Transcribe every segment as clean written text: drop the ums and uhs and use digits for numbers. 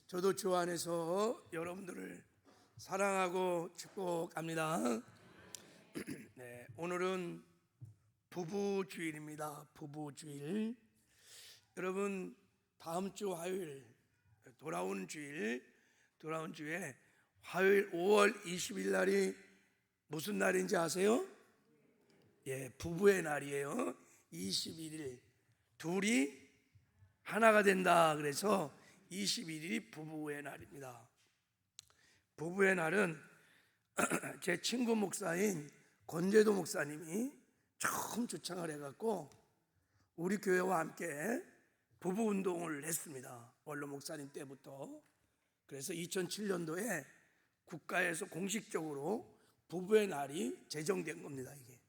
저도 주 안에서 여러분들을 사랑하고 축복합니다. 네, 오늘은 부부주일입니다. 부부주일. 여러분, 다음 주 화요일 돌아온 주에 화요일 5월 20일 날이 무슨 날인지 아세요? 예, 부부의 날이에요. 21일 둘이 하나가 된다. 그래서 21일이 부부의 날입니다. 부부의 날은 제 친구 목사인 권재도 목사님이 처음 주창을 해갖고 우리 교회와 함께 부부 운동을 했습니다. 원로 목사님 때부터. 그래서 2007년도에 국가에서 공식적으로 부부의 날이 제정된 겁니다. 이게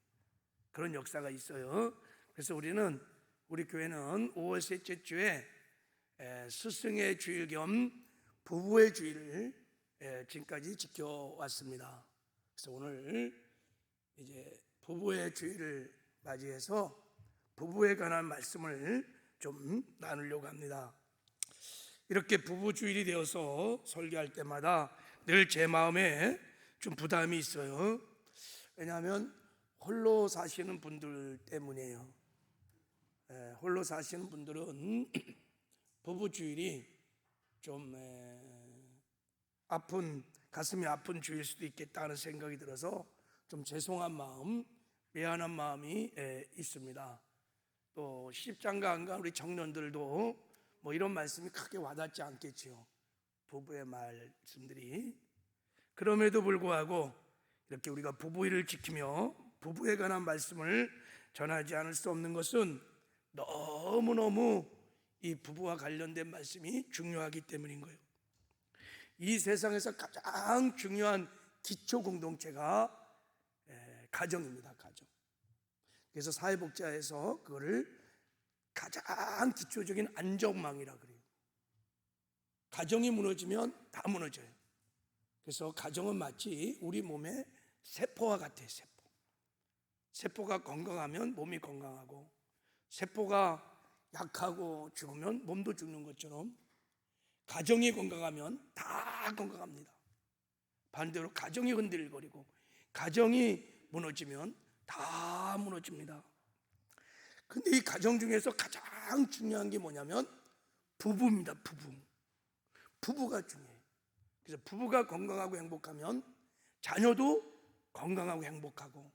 그런 역사가 있어요. 그래서 우리 교회는 5월 셋째 주에 스승의 주일 겸 부부의 주일을 지금까지 지켜왔습니다. 그래서 오늘 이제 부부의 주일을 맞이해서 부부에 관한 말씀을 좀 나누려고 합니다. 이렇게 부부 주일이 되어서 설교할 때마다 늘 제 마음에 좀 부담이 있어요. 왜냐하면 홀로 사시는 분들 때문이에요. 홀로 사시는 분들은 부부 주일이 좀 가슴이 아픈 주일 수도 있겠다는 생각이 들어서 좀 죄송한 마음, 미안한 마음이 있습니다. 또 시집장가 안 간 우리 청년들도 뭐 이런 말씀이 크게 와닿지 않겠지요. 부부의 말씀들이. 그럼에도 불구하고 이렇게 우리가 부부일을 지키며 부부에 관한 말씀을 전하지 않을 수 없는 것은 너무너무 이 부부와 관련된 말씀이 중요하기 때문인 거예요. 이 세상에서 가장 중요한 기초 공동체가 가정입니다. 가정. 그래서 사회복지사에서 그거를 가장 기초적인 안전망이라 그래요. 가정이 무너지면 다 무너져요. 그래서 가정은 마치 우리 몸의 세포와 같아요. 세포가 건강하면 몸이 건강하고, 세포가 약하고 죽으면 몸도 죽는 것처럼 가정이 건강하면 다 건강합니다. 반대로 가정이 흔들거리고 가정이 무너지면 다 무너집니다. 근데 이 가정 중에서 가장 중요한 게 뭐냐면 부부입니다. 부부가 중요해요. 그래서 부부가 건강하고 행복하면 자녀도 건강하고 행복하고,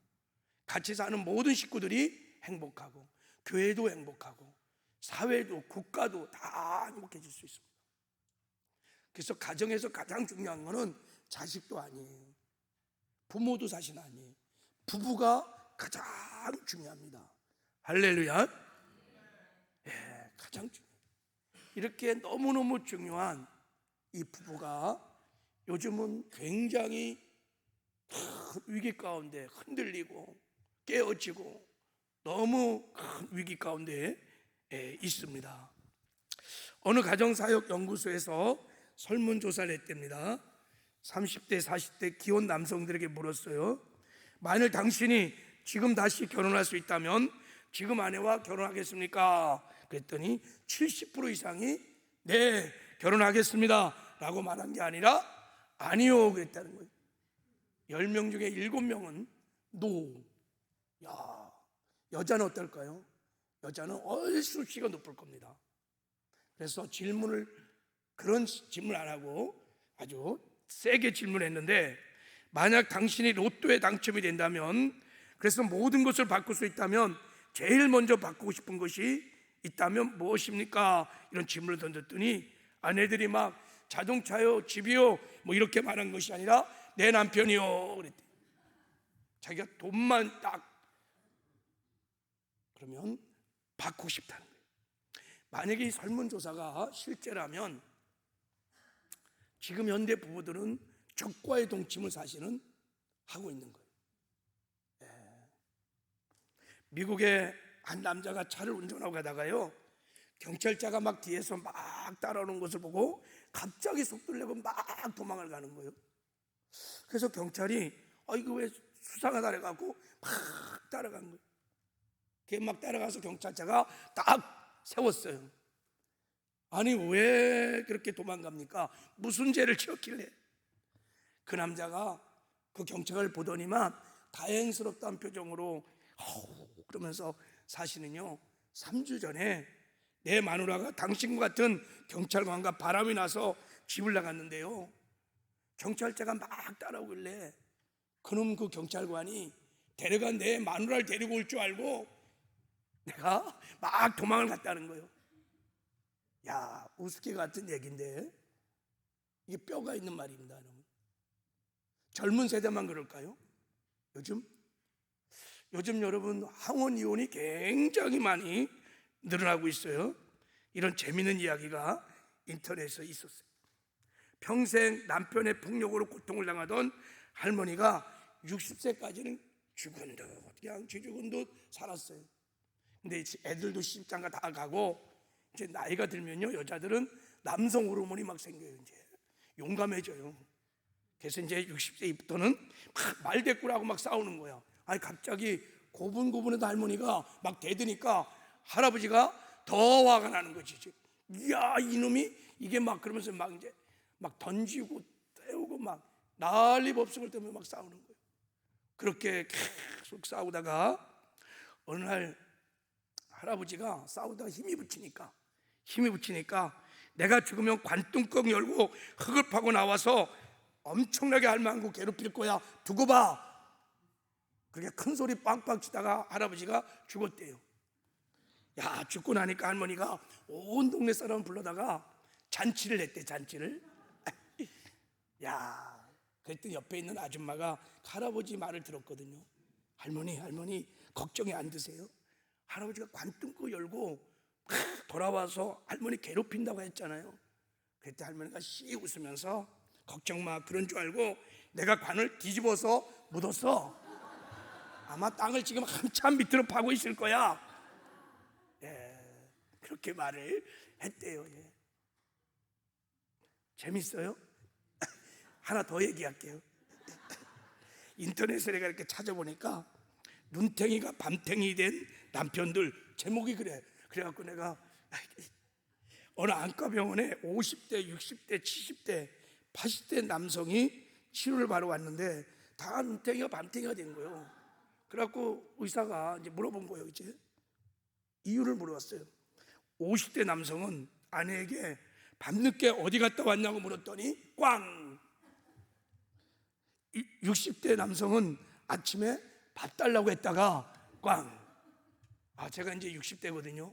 같이 사는 모든 식구들이 행복하고, 교회도 행복하고, 사회도 국가도 다 행복해질 수 있습니다. 그래서 가정에서 가장 중요한 거는 자식도 아니에요. 부모도 사실 아니에요. 부부가 가장 중요합니다. 할렐루야. 예, 가장 중요해요. 이렇게 너무너무 중요한 이 부부가 요즘은 굉장히 큰 위기 가운데 흔들리고 깨어지고 너무 큰 위기 가운데 있습니다. 어느 가정사역연구소에서 설문조사를 했답니다. 30대 40대 기혼 남성들에게 물었어요. 만일 당신이 지금 다시 결혼할 수 있다면 지금 아내와 결혼하겠습니까? 그랬더니 70% 이상이 네, 결혼하겠습니다 라고 말한 게 아니라 아니요 그랬다는 거예요. 10명 중에 7명은 노. 야, 여자는 어떨까요? 여자는 얼쑤시가 높을 겁니다. 그래서 그런 질문 안 하고 아주 세게 질문했는데, 만약 당신이 로또에 당첨이 된다면, 그래서 모든 것을 바꿀 수 있다면 제일 먼저 바꾸고 싶은 것이 있다면 무엇입니까? 이런 질문을 던졌더니 아내들이 막 자동차요, 집이요 뭐 이렇게 말한 것이 아니라 내 남편이요 그랬대. 자기가 돈만 딱 그러면 바꾸고 싶다는 거예요. 만약에 이 설문조사가 실제라면 지금 현대 부부들은 적과의 동침을 사실은 하고 있는 거예요. 미국의 한 남자가 차를 운전하고 가다가요, 경찰차가 막 뒤에서 막 따라오는 것을 보고 갑자기 속도를 내고 막 도망을 가는 거예요. 그래서 경찰이 이거 왜 수상하다 해갖고 막 따라간 거예요. 걔 막 따라가서 경찰차가 딱 세웠어요. 아니 왜 그렇게 도망갑니까? 무슨 죄를 지었길래? 그 남자가 그 경찰을 보더니만 다행스럽다는 표정으로 그러면서 사실은요 3주 전에 내 마누라가 당신과 같은 경찰관과 바람이 나서 집을 나갔는데요, 경찰차가 막 따라오길래 그놈 그 경찰관이 데려간 내 마누라를 데리고 올 줄 알고 내가 막 도망을 갔다는 거예요. 야, 우습게 같은 얘기인데 이게 뼈가 있는 말입니다. 여러분. 젊은 세대만 그럴까요? 요즘 여러분 항원 이혼이 굉장히 많이 늘어나고 있어요. 이런 재미있는 이야기가 인터넷에 있었어요. 평생 남편의 폭력으로 고통을 당하던 할머니가 60세까지는 죽은 듯 그냥 쥐죽은 듯 살았어요. 근데 애들도 시집장가 다 가고 이제 나이가 들면요 여자들은 남성 호르몬이 막 생겨요. 이제 용감해져요. 그래서 이제 60세부터는 막 말대꾸라고 막 싸우는 거야. 아니 갑자기 고분고분해도 할머니가 막 대드니까 할아버지가 더 화가 나는 거지. 이야 이놈이 이게 막 그러면서 막 이제 막 던지고 때우고 막 난리법석을 때문에 막 싸우는 거예요. 그렇게 계속 싸우다가 어느 날 할아버지가 싸우다가 힘이 붙이니까 내가 죽으면 관뚜껑 열고 흙을 파고 나와서 엄청나게 할망구 괴롭힐 거야, 두고 봐. 그렇게 큰 소리 빵빵 치다가 할아버지가 죽었대요. 야, 죽고 나니까 할머니가 온 동네 사람 불러다가 잔치를 했대. 잔치를. 야, 그랬더니 옆에 있는 아줌마가 할아버지 말을 들었거든요. 할머니 걱정이 안 드세요? 할아버지가 관뚜껑 열고 돌아와서 할머니 괴롭힌다고 했잖아요. 그때 할머니가 씩 웃으면서 걱정 마, 그런 줄 알고 내가 관을 뒤집어서 묻었어. 아마 땅을 지금 한참 밑으로 파고 있을 거야. 예, 그렇게 말을 했대요. 예. 재밌어요? 하나 더 얘기할게요. 인터넷에 내가 이렇게 찾아보니까 눈탱이가 밤탱이 된 남편들 제목이 그래. 그래갖고 내가 어느 안과병원에 50대, 60대, 70대, 80대 남성이 치료를 받으러 왔는데 다 눈탱이가 밤탱이가 된 거예요. 그래갖고 의사가 이제 물어본 거예요. 이제 이유를 물어봤어요. 50대 남성은 아내에게 밤늦게 어디 갔다 왔냐고 물었더니 꽝. 60대 남성은 아침에 밥 달라고 했다가 꽝. 아, 제가 이제 60대거든요.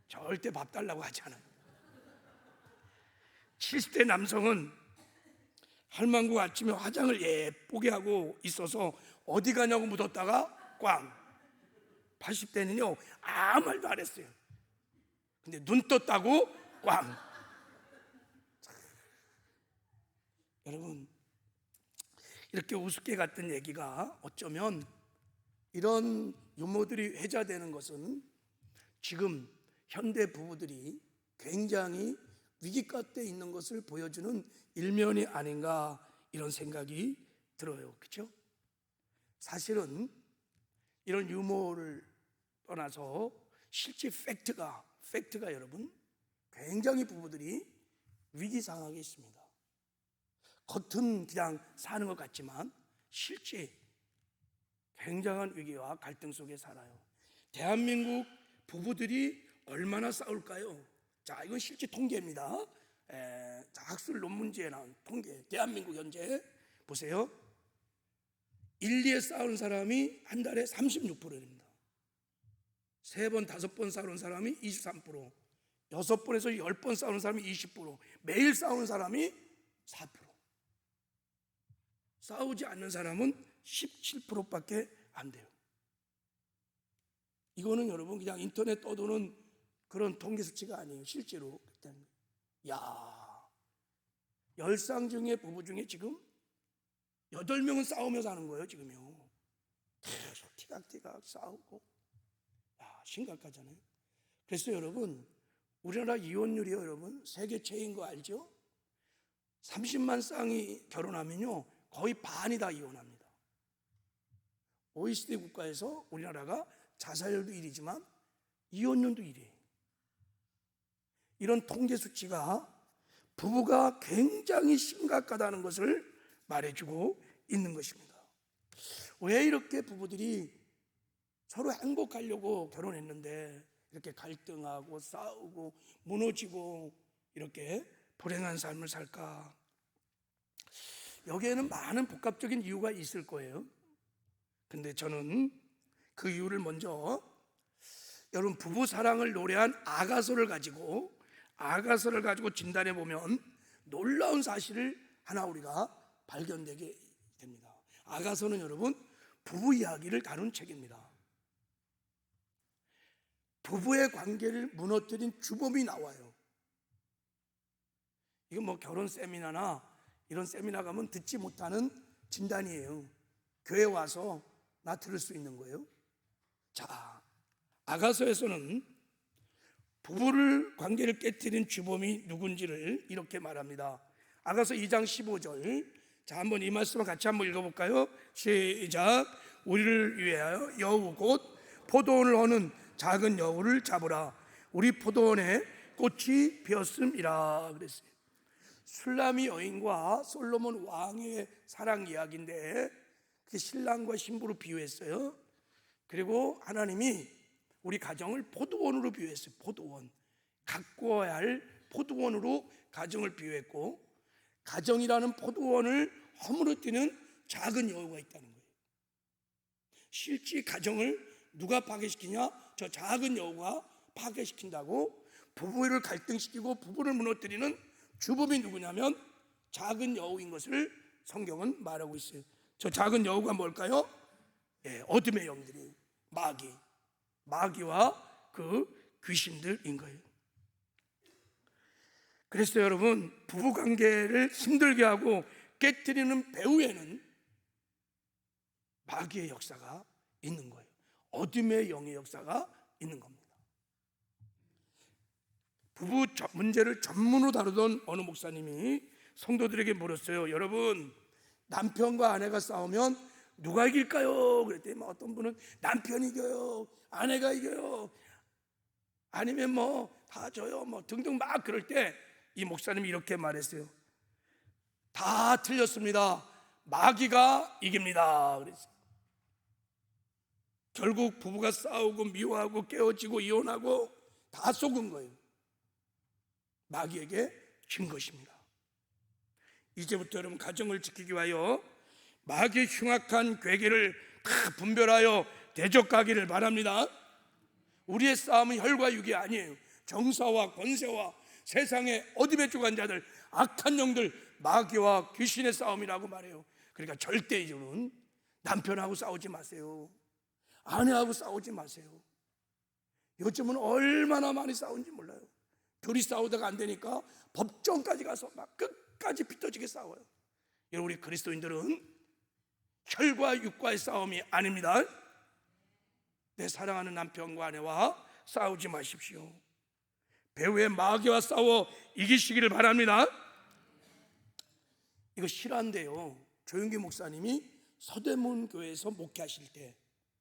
절대 밥 달라고 하지 않아요. 70대 남성은 할망구 아침에 화장을 예쁘게 하고 있어서 어디 가냐고 묻었다가 꽝. 80대는요 아무 말도 안 했어요. 근데 눈 떴다고 꽝. 여러분, 이렇게 우습게 갔던 얘기가 어쩌면 이런 유머들이 회자되는 것은 지금 현대 부부들이 굉장히 위기가에 있는 것을 보여주는 일면이 아닌가, 이런 생각이 들어요. 그렇죠? 사실은 이런 유머를 떠나서 실제 팩트가 여러분 굉장히 부부들이 위기 상황에 있습니다. 겉은 그냥 사는 것 같지만 실제 굉장한 위기와 갈등 속에 살아요. 대한민국 부부들이 얼마나 싸울까요? 자, 이건 실제 통계입니다. 학술 논문지에 나온 통계. 대한민국 현재 보세요. 1, 2에 싸우는 사람이 한 달에 36%입니다. 3번, 5번 싸우는 사람이 23%, 6번에서 10번 싸우는 사람이 20%, 매일 싸우는 사람이 4%. 싸우지 않는 사람은 17%밖에 안 돼요. 이거는 여러분 그냥 인터넷 떠도는 그런 통계 수치가 아니에요. 실제로. 야, 10쌍 중에 부부 중에 지금 8명은 싸우며 사는 거예요. 지금요. 계속 티각티각 싸우고. 야, 심각하잖아요. 그래서 여러분 우리나라 이혼율이 여러분 세계 최인 거 알죠? 30만 쌍이 결혼하면요 거의 반이 다 이혼합니다. OECD 국가에서 우리나라가 자살률도 1위지만 이혼율도 1위예요. 이런 통계 수치가 부부가 굉장히 심각하다는 것을 말해주고 있는 것입니다. 왜 이렇게 부부들이 서로 행복하려고 결혼했는데 이렇게 갈등하고 싸우고 무너지고 이렇게 불행한 삶을 살까? 여기에는 많은 복합적인 이유가 있을 거예요. 근데 저는 그 이유를 먼저 여러분 부부 사랑을 노래한 아가서를 가지고 진단해 보면 놀라운 사실을 하나 우리가 발견되게 됩니다. 아가서는 여러분 부부 이야기를 다룬 책입니다. 부부의 관계를 무너뜨린 주범이 나와요. 이건 뭐 결혼 세미나나 이런 세미나 가면 듣지 못하는 진단이에요. 교회 와서 나 들을 수 있는 거예요. 자, 아가서에서는 부부를 관계를 깨뜨린 주범이 누군지를 이렇게 말합니다. 아가서 2장 15절. 자, 한번 이 말씀을 같이 한번 읽어볼까요? 시작. 우리를 위하여 여우 곧 포도원을 허는 작은 여우를 잡으라. 우리 포도원에 꽃이 피었음이라 그랬어요. 술람이 여인과 솔로몬 왕의 사랑 이야기인데 그 신랑과 신부로 비유했어요. 그리고 하나님이 우리 가정을 포도원으로 비유했어요. 포도원, 가꾸어야 할 포도원으로 가정을 비유했고, 가정이라는 포도원을 허물어뜨리는 작은 여우가 있다는 거예요. 실제 가정을 누가 파괴시키냐? 저 작은 여우가 파괴시킨다고. 부부를 갈등시키고 부부를 무너뜨리는 주범이 누구냐면 작은 여우인 것을 성경은 말하고 있어요. 저 작은 여우가 뭘까요? 어둠의 영들이 마귀와 그 귀신들인 거예요. 그래서 여러분 부부관계를 힘들게 하고 깨뜨리는 배후에는 마귀의 역사가 있는 거예요. 어둠의 영의 역사가 있는 겁니다. 부부 문제를 전문으로 다루던 어느 목사님이 성도들에게 물었어요. 여러분 남편과 아내가 싸우면 누가 이길까요? 그랬더니 어떤 분은 남편이 이겨요, 아내가 이겨요, 아니면 뭐 다 져요, 뭐 등등 막 그럴 때 이 목사님이 이렇게 말했어요. 다 틀렸습니다. 마귀가 이깁니다. 그랬어요. 결국 부부가 싸우고 미워하고 깨어지고 이혼하고 다 속은 거예요. 마귀에게 진 것입니다. 이제부터 여러분 가정을 지키기 위하여 마귀의 흉악한 괴계를 다 분별하여 대적하기를 바랍니다. 우리의 싸움은 혈과 육이 아니에요. 정사와 권세와 세상의 어둠의 주관자들, 악한 영들, 마귀와 귀신의 싸움이라고 말해요. 그러니까 절대 이제는 남편하고 싸우지 마세요. 아내하고 싸우지 마세요. 요즘은 얼마나 많이 싸우는지 몰라요. 둘이 싸우다가 안 되니까 법정까지 가서 막 끝까지 빗어지게 싸워요. 여러분 우리 그리스도인들은 혈과 육과의 싸움이 아닙니다. 내 사랑하는 남편과 아내와 싸우지 마십시오. 배후의 마귀와 싸워 이기시기를 바랍니다. 이거 실화인데요. 조용기 목사님이 서대문 교회에서 목회하실 때,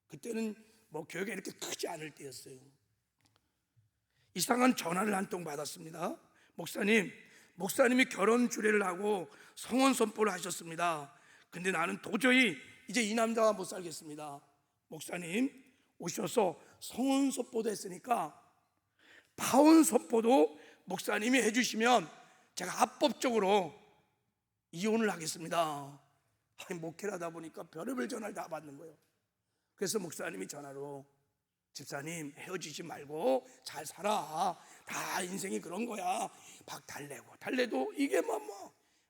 그때는 뭐 교회가 이렇게 크지 않을 때였어요. 이상한 전화를 한 통 받았습니다. 목사님이 결혼 주례를 하고 성혼 선포를 하셨습니다. 근데 나는 도저히 이제 이 남자와 못 살겠습니다. 목사님 오셔서 성혼 선포도 했으니까 파혼 선포도 목사님이 해주시면 제가 합법적으로 이혼을 하겠습니다. 목회를 하다 보니까 별의별 전화를 다 받는 거예요. 그래서 목사님이 전화로 집사님 헤어지지 말고 잘 살아. 다 인생이 그런 거야. 막 달래도 이게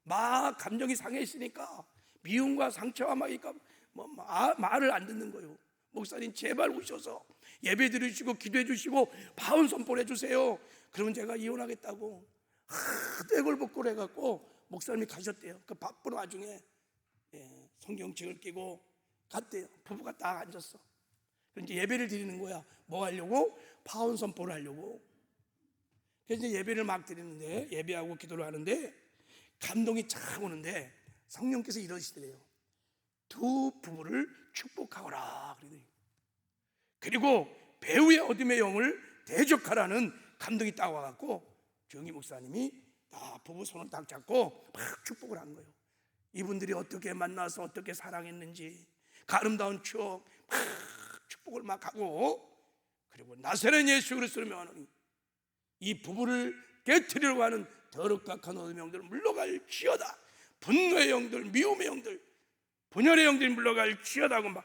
막 감정이 상해 있으니까 미움과 상처와 막 말을 안 듣는 거예요. 목사님 제발 오셔서 예배 드리시고 기도해 주시고 파혼 선포를 해주세요. 그러면 제가 이혼하겠다고 떼굴복굴 해갖고 목사님이 가셨대요. 그 바쁜 와중에 성경책을 끼고 갔대요. 부부가 딱 앉았어. 이제 예배를 드리는 거야. 뭐 하려고? 파혼 선포를 하려고. 그래서 이제 예배를 막 드리는데, 예배하고 기도를 하는데 감동이 착 오는데 성령께서 이러시더래요. 두 부부를 축복하거라. 그리고 배후의 어둠의 영을 대적하라는 감동이 딱 와갖고 정희 목사님이 다 부부 손을 딱 잡고 막 축복을 한 거예요. 이분들이 어떻게 만나서 어떻게 사랑했는지 그 아름다운 추억 막 축복을 막 하고, 그리고 나사렛 예수 그리스도를 명하노니 이 부부를 깨트리려고 하는 더럽각한 어둠의 영들 물러갈지어다. 분노의 영들, 미움의 영들, 분열의 영들이 물러갈지어다 하고 막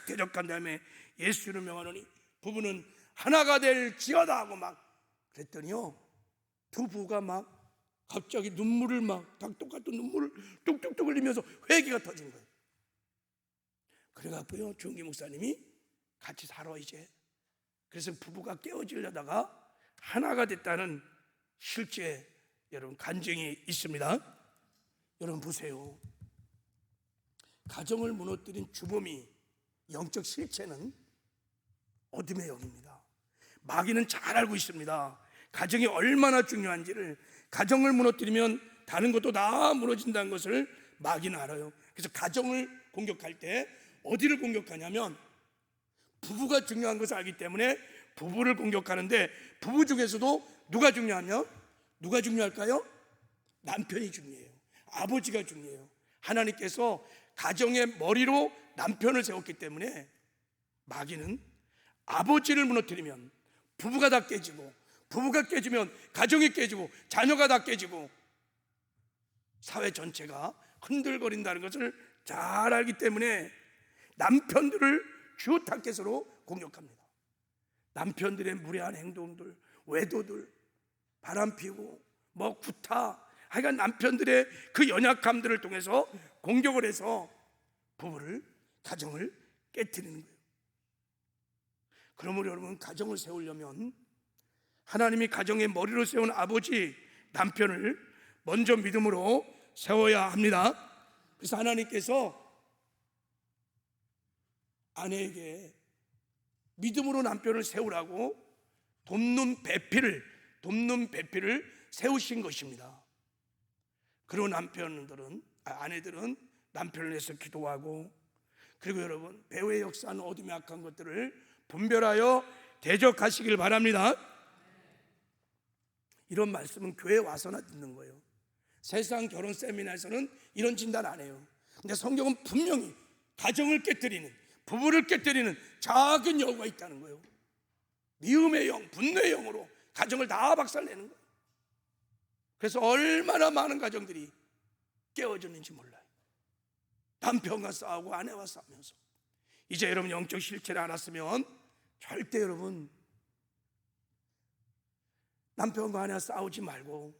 대적한 다음에 예수를 명하노니 부부는 하나가 될지어다 하고 막 그랬더니요, 두 부부가 막 갑자기 눈물을 막 닭똥 같은 눈물을 뚝뚝뚝 흘리면서 회개가 터진 거예요. 그래갖고요, 정기 목사님이 같이 살아 이제. 그래서 부부가 깨어지려다가 하나가 됐다는 실제 여러분 간증이 있습니다. 여러분 보세요. 가정을 무너뜨린 주범이 영적 실체는 어둠의 영입니다. 마귀는 잘 알고 있습니다. 가정이 얼마나 중요한지를. 가정을 무너뜨리면 다른 것도 다 무너진다는 것을 마귀는 알아요. 그래서 가정을 공격할 때 어디를 공격하냐면 부부가 중요한 것을 알기 때문에 부부를 공격하는데, 부부 중에서도 누가 중요하냐? 누가 중요할까요? 남편이 중요해요. 아버지가 중요해요. 하나님께서 가정의 머리로 남편을 세웠기 때문에 마귀는 아버지를 무너뜨리면 부부가 다 깨지고, 부부가 깨지면 가정이 깨지고, 자녀가 다 깨지고, 사회 전체가 흔들거린다는 것을 잘 알기 때문에 남편들을 주 타겟으로 공격합니다. 남편들의 무례한 행동들, 외도들, 바람피고 뭐 구타, 하여간 남편들의 그 연약함들을 통해서 공격을 해서 부부를, 가정을 깨트리는 거예요. 그러므로 여러분, 가정을 세우려면 하나님이 가정의 머리로 세운 아버지, 남편을 먼저 믿음으로 세워야 합니다. 그래서 하나님께서 아내에게 믿음으로 남편을 세우라고 돕는 배필을 세우신 것입니다. 그리고 아내들은 남편을 위해서 기도하고, 그리고 여러분, 배후의 역사는 어둠의 악한 것들을 분별하여 대적하시길 바랍니다. 이런 말씀은 교회에 와서나 듣는 거예요. 세상 결혼 세미나에서는 이런 진단 안 해요. 근데 성경은 분명히 가정을 깨뜨리는, 부부를 깨뜨리는 작은 여우가 있다는 거예요. 미움의 영, 분노의 영으로 가정을 다 박살내는 거예요. 그래서 얼마나 많은 가정들이 깨어졌는지 몰라요. 남편과 싸우고 아내와 싸우면서. 이제 여러분 영적 실체를 알았으면 절대 여러분 남편과 아내와 싸우지 말고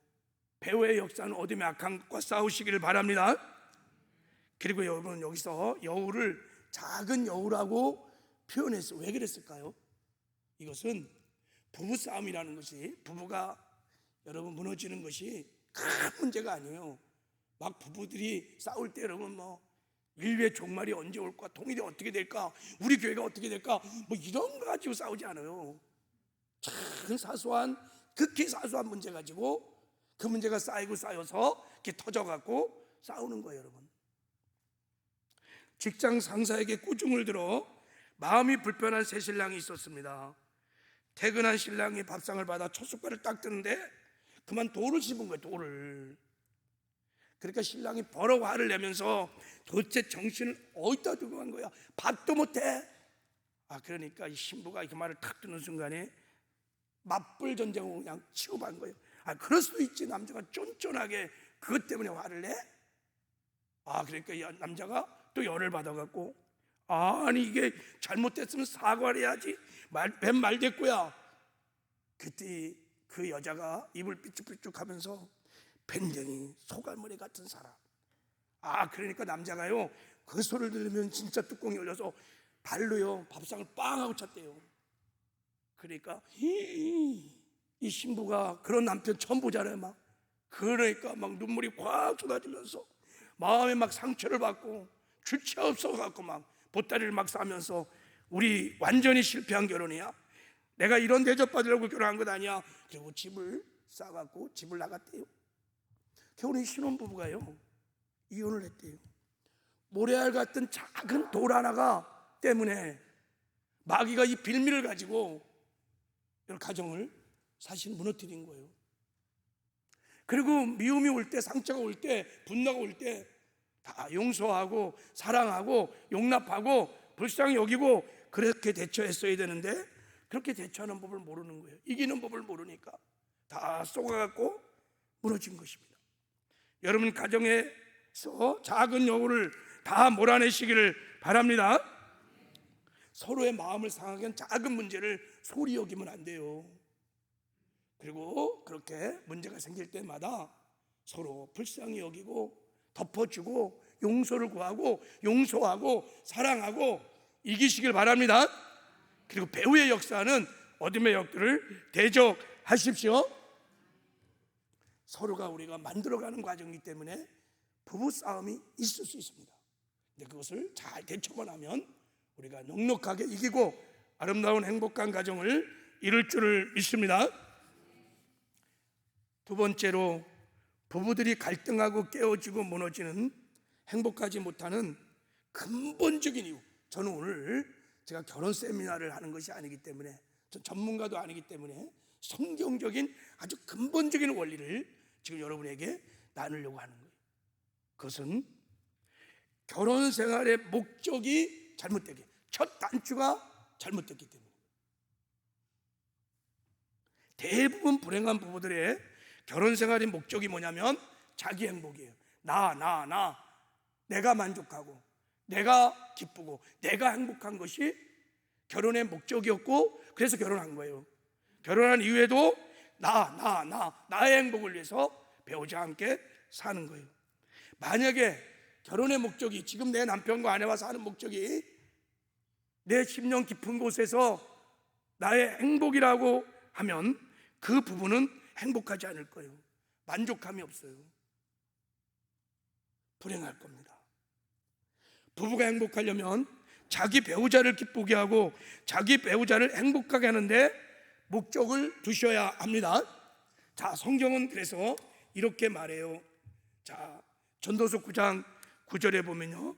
배후의 역사는 어둠의 악한 것과 싸우시기를 바랍니다. 그리고 여러분, 여기서 여우를 작은 여우라고 표현했어요. 왜 그랬을까요? 이것은 부부싸움이라는 것이, 부부가 여러분 무너지는 것이 큰 문제가 아니에요. 막 부부들이 싸울 때 여러분 인류의 종말이 언제 올까, 통일이 어떻게 될까, 우리 교회가 어떻게 될까, 이런 거 가지고 싸우지 않아요. 작은 사소한, 극히 사소한 문제 가지고 그 문제가 쌓여서 이렇게 터져갖고 싸우는 거예요. 여러분, 직장 상사에게 꾸중을 들어 마음이 불편한 새 신랑이 있었습니다. 퇴근한 신랑이 밥상을 받아 첫 숟갈을 딱 드는데 그만 돌을 씹은 거예요. 돌을. 그러니까 신랑이 버럭 화를 내면서 도대체 정신을 어디다 두고 간 거야, 밥도 못해. 그러니까 이 신부가 그 말을 탁 듣는 순간에 맞불 전쟁으로 그냥 취급한 거예요. 그럴 수도 있지, 남자가 쫀쫀하게 그것 때문에 화를 내? 그러니까 이 남자가 또 열을 받아갖고, 아니 이게 잘못됐으면 사과를 해야지, 뱀 말됐고야. 그때 그 여자가 입을 삐죽삐죽 하면서 밴댕이 소갈머리 같은 사람. 그러니까 남자가요, 그 소리를 들으면 진짜 뚜껑이 열려서 발로요 밥상을 빵 하고 쳤대요. 그러니까 이 신부가 그런 남편 처음 보잖아요. 그러니까 막 눈물이 꽉 쏟아지면서 마음에 막 상처를 받고 주체 없어갖고 막 보따리를 막 싸면서, 우리 완전히 실패한 결혼이야, 내가 이런 대접 받으려고 결혼한 것 아니야. 그리고 집을 싸갖고 집을 나갔대요. 결혼한 신혼부부가요 이혼을 했대요. 모래알 같은 작은 돌 하나가 때문에 마귀가 이 빌미를 가지고 가정을 사실 무너뜨린 거예요. 그리고 미움이 올 때, 상처가 올 때, 분노가 올 때 다 용서하고 사랑하고 용납하고 불쌍히 여기고 그렇게 대처했어야 되는데 그렇게 대처하는 법을 모르는 거예요. 이기는 법을 모르니까 다 쏘가갖고 무너진 것입니다. 여러분 가정에서 작은 여우를 다 몰아내시기를 바랍니다. 서로의 마음을 상하게 한 작은 문제를 소리 여기면 안 돼요. 그리고 그렇게 문제가 생길 때마다 서로 불쌍히 여기고 덮어주고 용서를 구하고 용서하고 사랑하고 이기시길 바랍니다. 그리고 배후의 역사는 어둠의 역들을 대적하십시오. 서로가 우리가 만들어가는 과정이기 때문에 부부싸움이 있을 수 있습니다. 근데 그것을 잘 대처만 하면 우리가 넉넉하게 이기고 아름다운 행복한 가정을 이룰 줄을 믿습니다. 두 번째로 부부들이 갈등하고 깨어지고 무너지는 행복하지 못하는 근본적인 이유. 저는 오늘 제가 결혼 세미나를 하는 것이 아니기 때문에, 전 전문가도 아니기 때문에 성경적인 아주 근본적인 원리를 지금 여러분에게 나누려고 하는 거예요. 그것은 결혼 생활의 목적이 잘못되게, 첫 단추가 잘못됐기 때문에 대부분 불행한 부부들의 결혼 생활의 목적이 뭐냐면 자기 행복이에요. 내가 만족하고 내가 기쁘고 내가 행복한 것이 결혼의 목적이었고 그래서 결혼한 거예요. 결혼한 이후에도 나의 행복을 위해서 배우자와 함께 사는 거예요. 만약에 결혼의 목적이 지금 내 남편과 아내와 사는 목적이 내 심령 깊은 곳에서 나의 행복이라고 하면 그 부부는 행복하지 않을 거예요. 만족감이 없어요. 불행할 겁니다. 부부가 행복하려면 자기 배우자를 기쁘게 하고 자기 배우자를 행복하게 하는데 목적을 두셔야 합니다. 자, 성경은 그래서 이렇게 말해요. 자, 전도서 9장 9절에 보면요,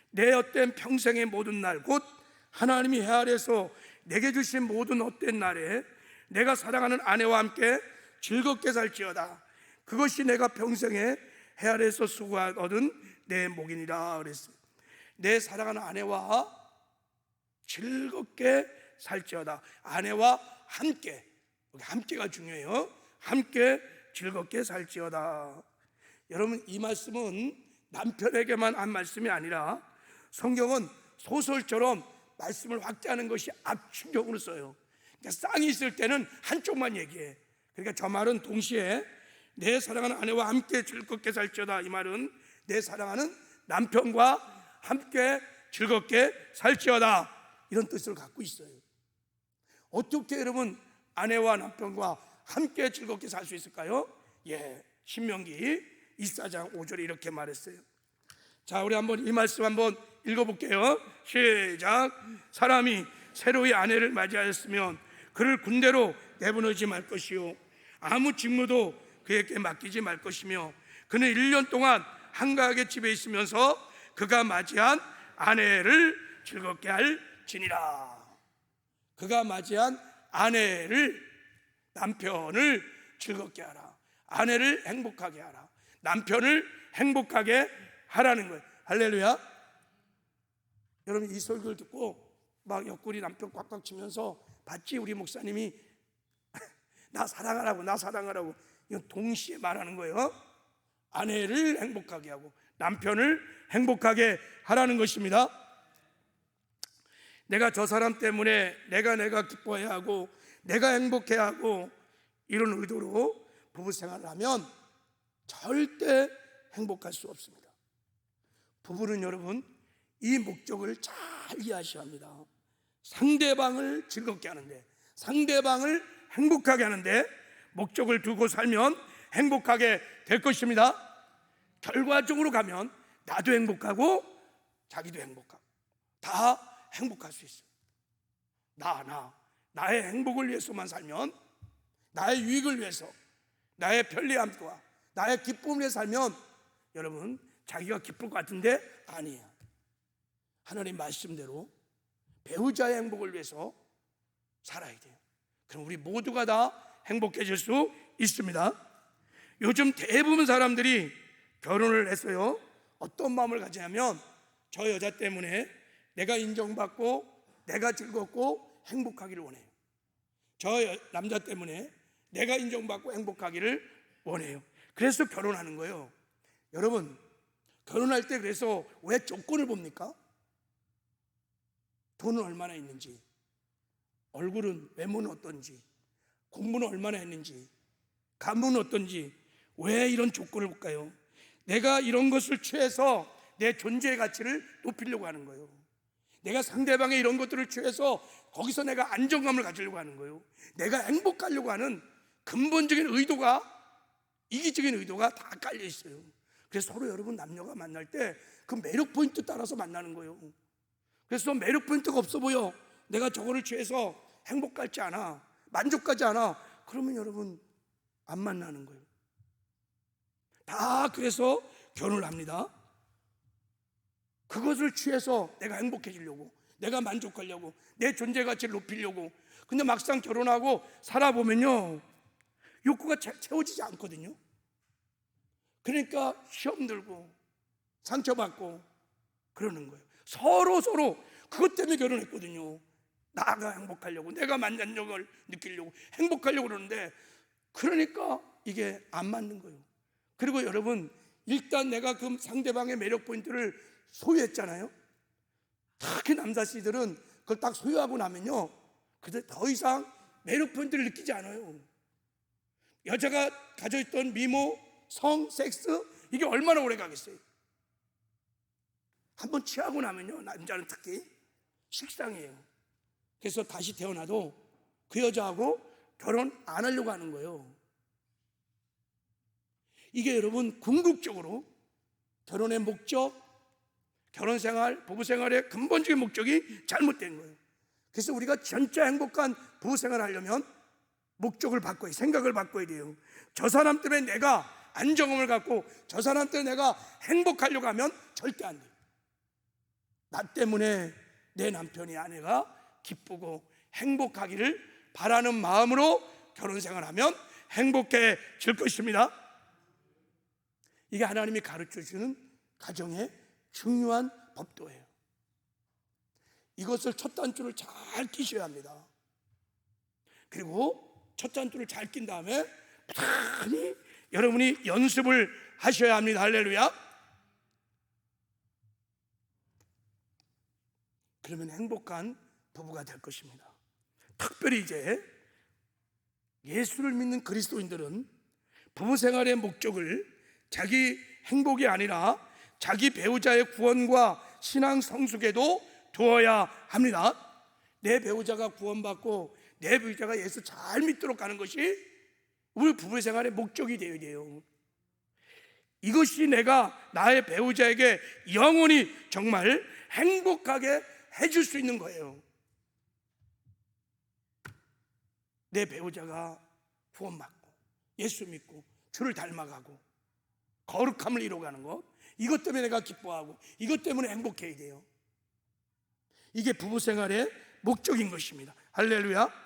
내 헛된 평생의 모든 날 곧 하나님이 해 아래에서 내게 주신 모든 헛된 날에 내가 사랑하는 아내와 함께 즐겁게 살지어다. 그것이 내가 평생에 해 아래에서 수고하 얻은 내 목이니라 그랬어요. 내 사랑하는 아내와 즐겁게 살지어다. 아내와 함께, 함께가 중요해요. 함께 즐겁게 살지어다. 여러분, 이 말씀은 남편에게만 한 말씀이 아니라 성경은 소설처럼 말씀을 확대하는 것이 압축적으로 써요. 그러니까 쌍이 있을 때는 한쪽만 얘기해. 그러니까 저 말은 동시에 내 사랑하는 아내와 함께 즐겁게 살지어다, 이 말은 내 사랑하는 남편과 함께 즐겁게 살지어다, 이런 뜻을 갖고 있어요. 어떻게 여러분 아내와 남편과 함께 즐겁게 살 수 있을까요? 신명기 24장 5절에 이렇게 말했어요. 자, 우리 한번 이 말씀 한번 읽어볼게요. 시작. 사람이 새로이 아내를 맞이하였으면 그를 군대로 내보내지 말 것이요 아무 직무도 그에게 맡기지 말 것이며 그는 1년 동안 한가하게 집에 있으면서 그가 맞이한 아내를 즐겁게 할지니라. 그가 맞이한 아내를, 남편을 즐겁게 하라. 아내를 행복하게 하라. 남편을 행복하게 하라는 거예요. 할렐루야. 여러분, 이 설교를 듣고 막 옆구리 남편 꽉꽉 치면서 봤지? 우리 목사님이 나 사랑하라고 이건 동시에 말하는 거예요. 아내를 행복하게 하고 남편을 행복하게 하라는 것입니다. 내가 저 사람 때문에 내가 기뻐해야 하고 내가 행복해야 하고 이런 의도로 부부 생활을 하면 절대 행복할 수 없습니다. 부부는 여러분 이 목적을 잘 이해하셔야 합니다. 상대방을 즐겁게 하는데, 상대방을 행복하게 하는데 목적을 두고 살면 행복하게 될 것입니다. 결과적으로 가면 나도 행복하고 자기도 행복하고 다 행복할 수 있어요. 나의 행복을 위해서만 살면, 나의 유익을 위해서, 나의 편리함과 나의 기쁨을 위해 살면 여러분 자기가 기쁠 것 같은데 아니에요. 하나님 말씀대로 배우자의 행복을 위해서 살아야 돼요. 그럼 우리 모두가 다 행복해질 수 있습니다. 요즘 대부분 사람들이 결혼을 했어요. 어떤 마음을 가지냐면 저 여자 때문에 내가 인정받고 내가 즐겁고 행복하기를 원해요. 저 남자 때문에 내가 인정받고 행복하기를 원해요. 그래서 결혼하는 거예요. 여러분, 결혼할 때 그래서 왜 조건을 봅니까? 돈은 얼마나 있는지, 얼굴은, 외모는 어떤지, 공부는 얼마나 했는지, 가문은 어떤지, 왜 이런 조건을 볼까요? 내가 이런 것을 취해서 내 존재의 가치를 높이려고 하는 거예요. 내가 상대방의 이런 것들을 취해서 거기서 내가 안정감을 가지려고 하는 거예요. 내가 행복하려고 하는 근본적인 의도가, 이기적인 의도가 다 깔려 있어요. 그래서 서로 여러분 남녀가 만날 때 그 매력 포인트 따라서 만나는 거예요. 그래서 매력 포인트가 없어 보여, 내가 저거를 취해서 행복하지 않아, 만족하지 않아, 그러면 여러분 안 만나는 거예요. 다 그래서 결혼을 합니다. 그것을 취해서 내가 행복해지려고, 내가 만족하려고, 내 존재 가치를 높이려고. 근데 막상 결혼하고 살아보면요, 욕구가 채워지지 않거든요. 그러니까 시험 들고 상처받고 그러는 거예요. 서로 그것 때문에 결혼했거든요. 나가 행복하려고, 내가 만족을 느끼려고, 행복하려고 그러는데, 그러니까 이게 안 맞는 거예요. 그리고 여러분, 일단 내가 그 상대방의 매력 포인트를 소유했잖아요. 특히 남자씨들은 그걸 딱 소유하고 나면요, 그때 더 이상 매력 포인트를 느끼지 않아요. 여자가 가져있던 미모, 성, 섹스, 이게 얼마나 오래 가겠어요? 한번 취하고 나면요, 남자는 특히 식상해요. 그래서 다시 태어나도 그 여자하고 결혼 안 하려고 하는 거예요. 이게 여러분 궁극적으로 결혼의 목적, 결혼생활, 부부생활의 근본적인 목적이 잘못된 거예요. 그래서 우리가 진짜 행복한 부부생활을 하려면 목적을 바꿔야, 생각을 바꿔야 돼요. 저 사람 때문에 내가 안정감을 갖고 저 사람 때문에 내가 행복하려고 하면 절대 안 돼요. 나 때문에 내 남편이, 아내가 기쁘고 행복하기를 바라는 마음으로 결혼생활하면 행복해질 것입니다. 이게 하나님이 가르쳐주는 가정의 중요한 법도예요. 이것을 첫 단추를 잘 끼셔야 합니다. 그리고 첫 단추를 잘 낀 다음에 부단히 여러분이 연습을 하셔야 합니다. 할렐루야. 그러면 행복한 부부가 될 것입니다. 특별히 이제 예수를 믿는 그리스도인들은 부부 생활의 목적을 자기 행복이 아니라 자기 배우자의 구원과 신앙 성숙에도 두어야 합니다. 내 배우자가 구원받고 내 배우자가 예수 잘 믿도록 하는 것이 우리 부부 생활의 목적이 되어야 돼요. 이것이 내가 나의 배우자에게 영원히 정말 행복하게 해줄 수 있는 거예요. 내 배우자가 구원받고 예수 믿고 주를 닮아가고 거룩함을 이루어가는 것, 이것 때문에 내가 기뻐하고 이것 때문에 행복해야 돼요. 이게 부부생활의 목적인 것입니다. 할렐루야.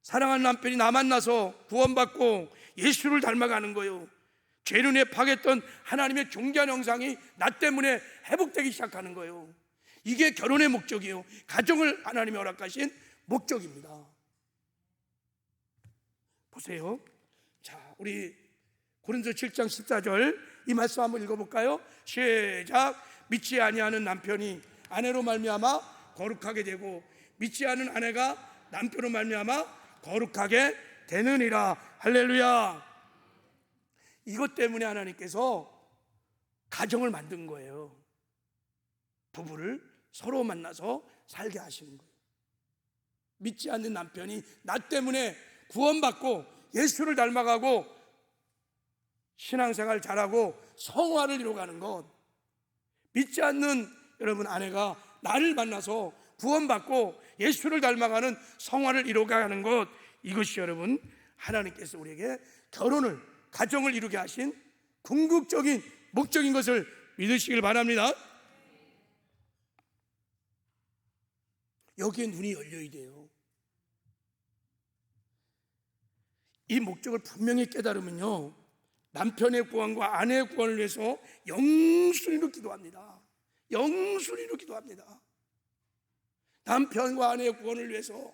사랑하는 남편이 나 만나서 구원받고 예수를 닮아가는 거예요. 죄륜에 파괴했던 하나님의 존귀한 형상이 나 때문에 회복되기 시작하는 거예요. 이게 결혼의 목적이에요. 가정을 하나님이 허락하신 목적입니다. 보세요. 자, 우리 고린도 7장 14절 이 말씀 한번 읽어볼까요? 시작. 믿지 아니하는 남편이 아내로 말미암아 거룩하게 되고 믿지 않은 아내가 남편으로 말미암아 거룩하게 되느니라. 할렐루야. 이것 때문에 하나님께서 가정을 만든 거예요. 부부를 서로 만나서 살게 하시는 거예요. 믿지 않는 남편이 나 때문에 구원받고 예수를 닮아가고 신앙생활 잘하고 성화를 이루어가는 것, 믿지 않는 여러분 아내가 나를 만나서 구원받고 예수를 닮아가는 성화를 이루어가는 것, 이것이 여러분 하나님께서 우리에게 결혼을, 가정을 이루게 하신 궁극적인 목적인 것을 믿으시길 바랍니다. 여기에 눈이 열려야 돼요. 이 목적을 분명히 깨달으면요, 남편의 구원과 아내의 구원을 위해서 영순위로 기도합니다. 영순위로 기도합니다. 남편과 아내의 구원을 위해서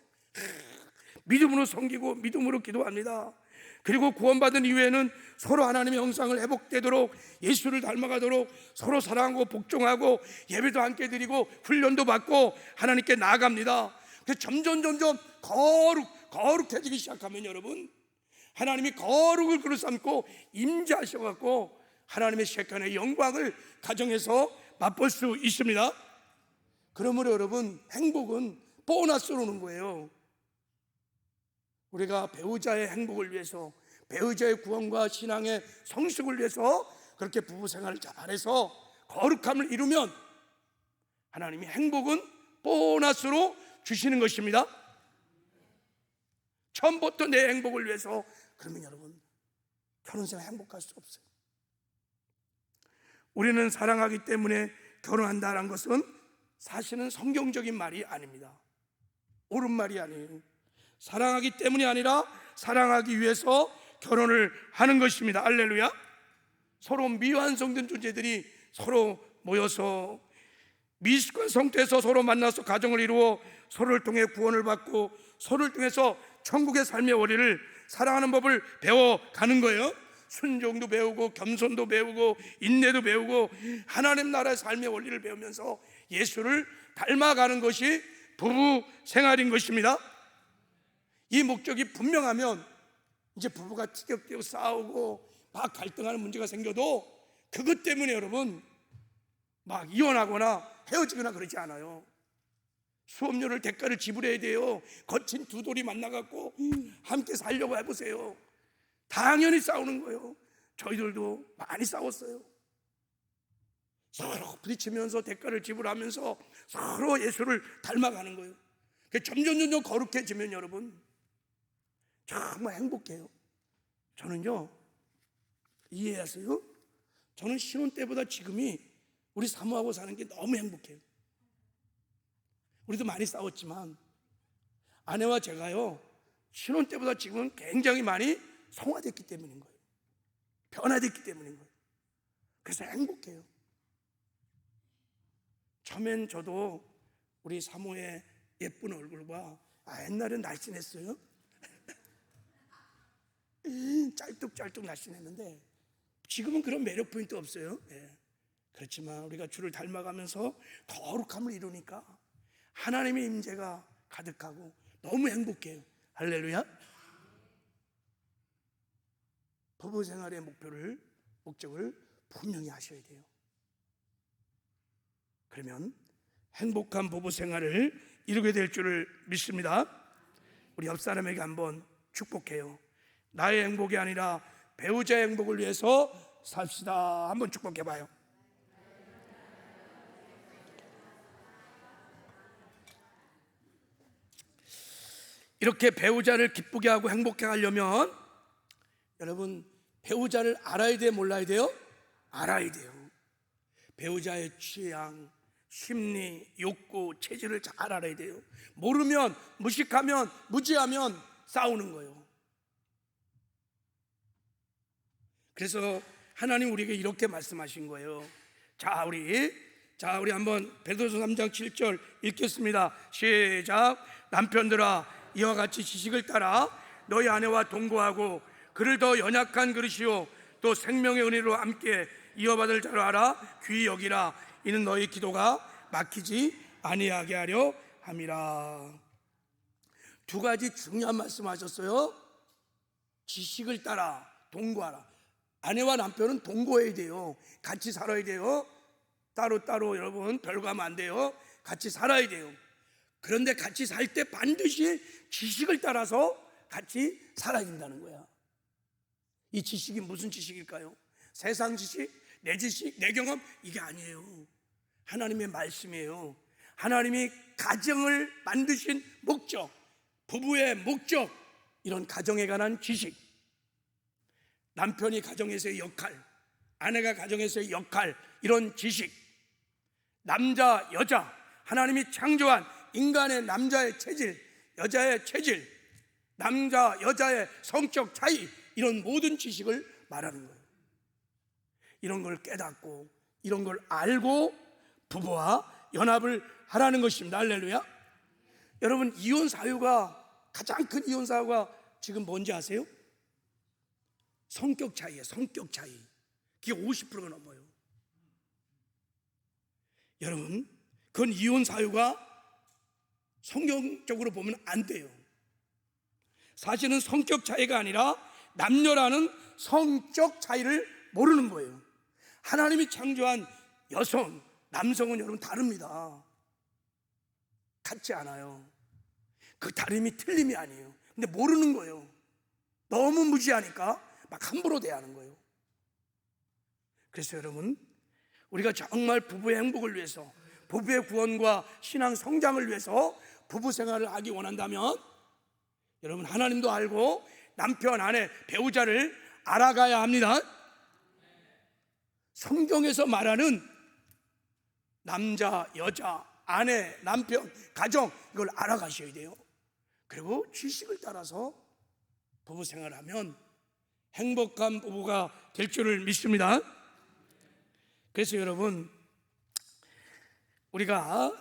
믿음으로 섬기고 믿음으로 기도합니다. 그리고 구원받은 이후에는 서로 하나님의 형상을 회복되도록, 예수를 닮아가도록 서로 사랑하고 복종하고 예배도 함께 드리고 훈련도 받고 하나님께 나아갑니다. 점점 거룩해지기 시작하면 여러분, 하나님이 거룩을 그릇 삼고 임재하셔갖고 하나님의 셰칸의 영광을 가정에서 맛볼 수 있습니다. 그러므로 여러분, 행복은 보너스로 오는 거예요. 우리가 배우자의 행복을 위해서, 배우자의 구원과 신앙의 성숙을 위해서 그렇게 부부 생활을 잘해서 거룩함을 이루면 하나님이 행복은 보너스로 주시는 것입니다. 처음부터 내 행복을 위해서, 그러면 여러분 결혼생활 행복할 수 없어요. 우리는 사랑하기 때문에 결혼한다는 것은 사실은 성경적인 말이 아닙니다. 옳은 말이 아니에요. 사랑하기 때문이 아니라 사랑하기 위해서 결혼을 하는 것입니다. 할렐루야. 서로 미완성된 존재들이 서로 모여서 미숙한 상태에서 서로 만나서 가정을 이루어 서로를 통해 구원을 받고 서로를 통해서 천국의 삶의 원리를, 사랑하는 법을 배워가는 거예요. 순종도 배우고 겸손도 배우고 인내도 배우고 하나님 나라의 삶의 원리를 배우면서 예수를 닮아가는 것이 부부 생활인 것입니다. 이 목적이 분명하면 이제 부부가 티격태격 싸우고 막 갈등하는 문제가 생겨도 그것 때문에 여러분 막 이혼하거나 헤어지거나 그러지 않아요. 수업료를 대가를 지불해야 돼요. 거친 두 돌이 만나갖고 함께 살려고 해보세요. 당연히 싸우는 거예요. 저희들도 많이 싸웠어요. 서로 부딪히면서 대가를 지불하면서 서로 예수를 닮아가는 거예요. 점점 거룩해지면 여러분 정말 행복해요. 저는요, 이해하세요? 저는 신혼 때보다 지금이 우리 사모하고 사는 게 너무 행복해요. 우리도 많이 싸웠지만 아내와 제가요, 신혼 때보다 지금은 굉장히 많이 성화됐기 때문인 거예요. 변화됐기 때문인 거예요. 그래서 행복해요. 처음엔 저도 우리 사모의 예쁜 얼굴과 옛날엔 날씬했어요. 짤뚝짤뚝 날씬했는데 지금은 그런 매력 포인트 없어요. 그렇지만 우리가 주를 닮아가면서 거룩함을 이루니까 하나님의 임재가 가득하고 너무 행복해요. 할렐루야. 부부 생활의 목적을 분명히 하셔야 돼요. 그러면 행복한 부부 생활을 이루게 될 줄을 믿습니다. 우리 옆 사람에게 한번 축복해요. 나의 행복이 아니라 배우자의 행복을 위해서 삽시다. 한번 축복해봐요. 이렇게 배우자를 기쁘게 하고 행복하게 하려면 여러분 배우자를 알아야 돼요? 몰라야 돼요? 알아야 돼요. 배우자의 취향, 심리, 욕구, 체질을 잘 알아야 돼요. 모르면, 무식하면, 무지하면 싸우는 거예요. 그래서 하나님 우리에게 이렇게 말씀하신 거예요. 자 우리 한번 베드로서 3장 7절 읽겠습니다. 시작. 남편들아 이와 같이 지식을 따라 너희 아내와 동거하고 그를 더 연약한 그릇이요 또 생명의 은혜로 함께 이어받을 자로 알아 귀히 여기라. 이는 너희 기도가 막히지 아니하게 하려 함이라. 두 가지 중요한 말씀하셨어요. 지식을 따라 동거하라. 아내와 남편은 동거해야 돼요. 같이 살아야 돼요. 따로 여러분 별거하면 안 돼요. 같이 살아야 돼요. 그런데 같이 살 때 반드시 지식을 따라서 같이 살아야 된다는 거야. 이 지식이 무슨 지식일까요? 세상 지식, 내 지식, 내 경험, 이게 아니에요. 하나님의 말씀이에요. 하나님이 가정을 만드신 목적, 부부의 목적, 이런 가정에 관한 지식, 남편이 가정에서의 역할, 아내가 가정에서의 역할, 이런 지식, 남자, 여자, 하나님이 창조한 인간의 남자의 체질, 여자의 체질, 남자 여자의 성적 차이, 이런 모든 지식을 말하는 거예요. 이런 걸 깨닫고 이런 걸 알고 부부와 연합을 하라는 것입니다. 할렐루야. 여러분, 이혼 사유가, 가장 큰 이혼 사유가 지금 뭔지 아세요? 성격 차이예요. 성격 차이. 그게 50%가 넘어요. 여러분, 그건 이혼 사유가 성경적으로 보면 안 돼요. 사실은 성격 차이가 아니라 남녀라는 성적 차이를 모르는 거예요. 하나님이 창조한 여성, 남성은 여러분 다릅니다. 같지 않아요. 그 다름이 틀림이 아니에요. 근데 모르는 거예요. 너무 무지하니까 막 함부로 대하는 거예요. 그래서 여러분, 우리가 정말 부부의 행복을 위해서, 부부의 구원과 신앙 성장을 위해서 부부 생활을 하기 원한다면, 여러분, 하나님도 알고 남편, 아내, 배우자를 알아가야 합니다. 성경에서 말하는 남자, 여자, 아내, 남편, 가정, 이걸 알아가셔야 돼요. 그리고 지식을 따라서 부부 생활하면 행복한 부부가 될 줄을 믿습니다. 그래서 여러분, 우리가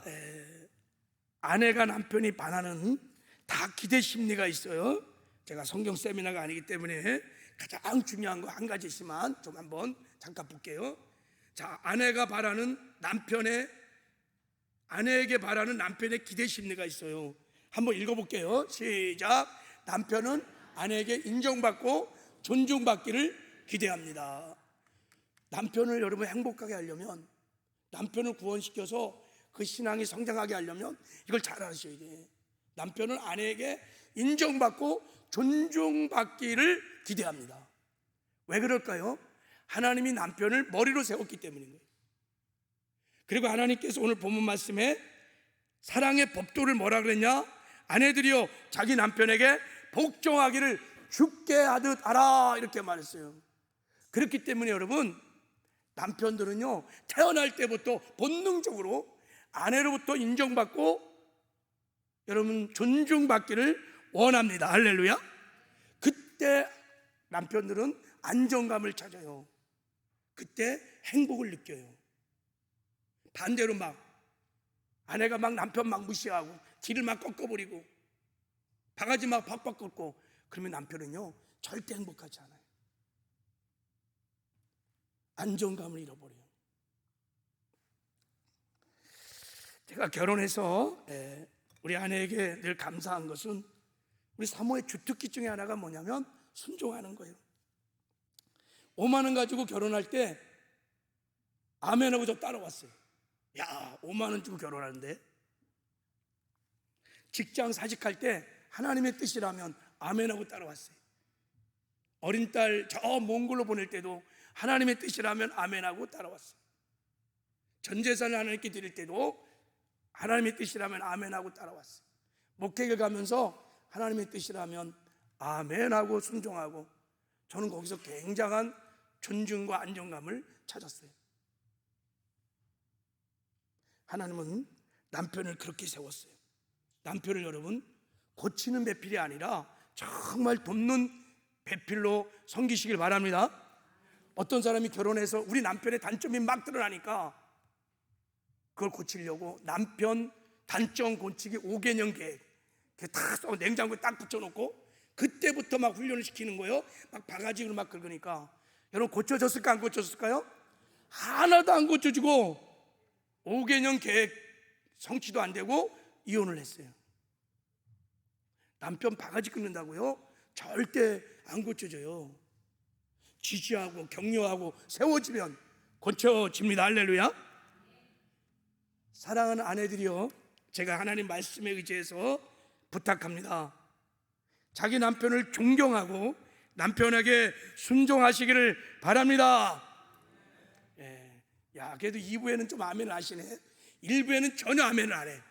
아내가 남편이 반하는 다 기대 심리가 있어요. 제가 성경 세미나가 아니기 때문에 가장 중요한 거 한 가지 있지만 좀 한번 잠깐 볼게요. 자, 아내가 바라는 아내에게 바라는 남편의 기대 심리가 있어요. 한번 읽어볼게요. 시작. 남편은 아내에게 인정받고 존중받기를 기대합니다. 남편을 여러분 행복하게 하려면, 남편을 구원시켜서 그 신앙이 성장하게 하려면 이걸 잘 아셔야 돼. 남편은 아내에게 인정받고 존중받기를 기대합니다. 왜 그럴까요? 하나님이 남편을 머리로 세웠기 때문인 거예요. 그리고 하나님께서 오늘 본문 말씀에 사랑의 법도를 뭐라 그랬냐? 아내들이여 자기 남편에게 복종하기를 죽게 하듯 하라, 이렇게 말했어요. 그렇기 때문에 여러분, 남편들은요 태어날 때부터 본능적으로 아내로부터 인정받고 여러분 존중받기를 원합니다. 할렐루야. 그때 남편들은 안정감을 찾아요. 그때 행복을 느껴요. 반대로 막 아내가 막 남편 막 무시하고 길을 막 꺾어버리고 바가지 막 팍팍 꺾고, 그러면 남편은요 절대 행복하지 않아요. 안정감을 잃어버려요. 제가 결혼해서 우리 아내에게 늘 감사한 것은 우리 사모의 주특기 중에 하나가 뭐냐면 순종하는 거예요. 5만 원 가지고 결혼할 때 아멘하고 저 따라왔어요. 야, 5만 원 주고 결혼하는데. 직장 사직할 때 하나님의 뜻이라면 아멘하고 따라왔어요. 어린 딸 저 몽골로 보낼 때도 하나님의 뜻이라면 아멘하고 따라왔어요. 전 재산을 하나님께 드릴 때도 하나님의 뜻이라면 아멘하고 따라왔어요. 목회를 가면서 하나님의 뜻이라면 아멘하고 순종하고, 저는 거기서 굉장한 존중과 안정감을 찾았어요. 하나님은 남편을 그렇게 세웠어요. 남편을 여러분 고치는 배필이 아니라 정말 돕는 배필로 섬기시길 바랍니다. 어떤 사람이 결혼해서 우리 남편의 단점이 막 드러나니까 그걸 고치려고 남편 단점 고치기 5개년 계획 다 써 냉장고에 딱 붙여놓고 그때부터 막 훈련을 시키는 거예요. 막 바가지로 막 긁으니까 여러분 고쳐졌을까 안 고쳐졌을까요? 하나도 안 고쳐지고 5개년 계획 성취도 안 되고 이혼을 했어요. 남편 바가지 긁는다고요? 절대 안 고쳐져요. 지지하고 격려하고 세워지면 고쳐집니다. 할렐루야. 사랑하는 아내들이요, 제가 하나님 말씀에 의지해서 부탁합니다. 자기 남편을 존경하고 남편에게 순종하시기를 바랍니다. 야, 그래도 2부에는 좀 아멘을 하시네. 1부에는 전혀 아멘을 안 해.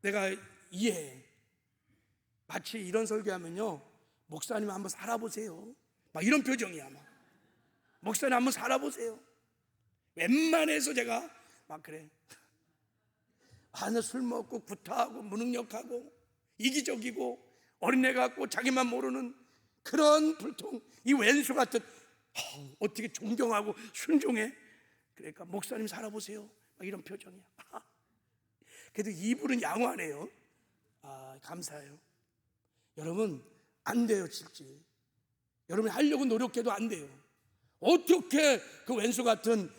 내가 이해해. 마치 이런 설교하면요, 목사님 한번 살아보세요, 막 이런 표정이야. 막 목사님 한번 살아보세요. 웬만해서 제가 막 그래. 술 먹고 구타하고 무능력하고 이기적이고 어린애 같고 자기만 모르는 그런 불통, 이 왼수 같은, 어떻게 존경하고 순종해? 그러니까 목사님 살아보세요, 막 이런 표정이야. 그래도 이불은 양호하네요. 감사해요. 여러분, 안 돼요. 실질 여러분이 하려고 노력해도 안 돼요. 어떻게 그 왼수 같은